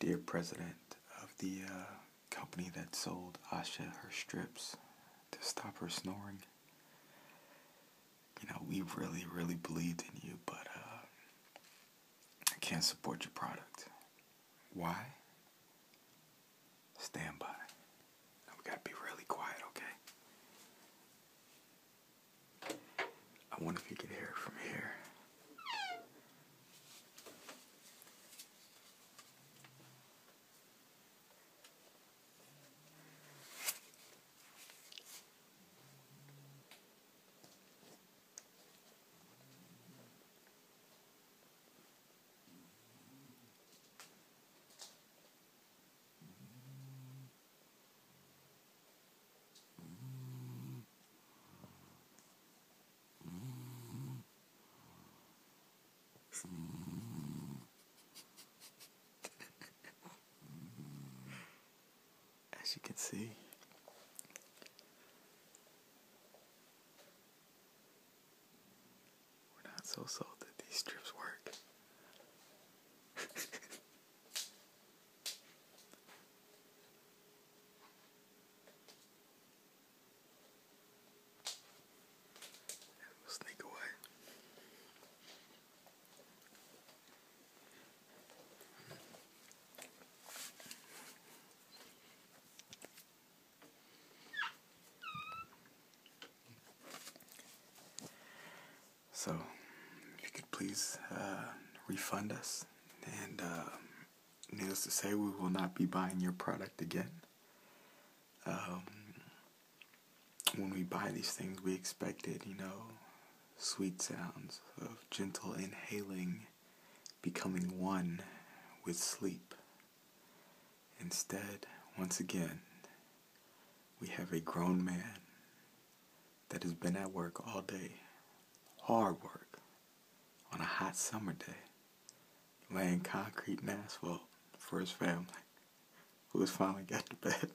dear president of the company that sold Asha her strips to stop her snoring. You know, we really, really believed in you, but I can't support your product. Why? Stand by. Now we gotta be really quiet, okay? I wonder if you can hear it from here. As you can see, we're not so sold that these strips work. We'll sneak away. So, if you could please refund us, and needless to say, we will not be buying your product again. When we buy these things, we expected, sweet sounds of gentle inhaling, becoming one with sleep. Instead, once again, we have a grown man that has been at work all day, hard work, on a hot summer day, laying concrete and asphalt for his family, who has finally got to bed.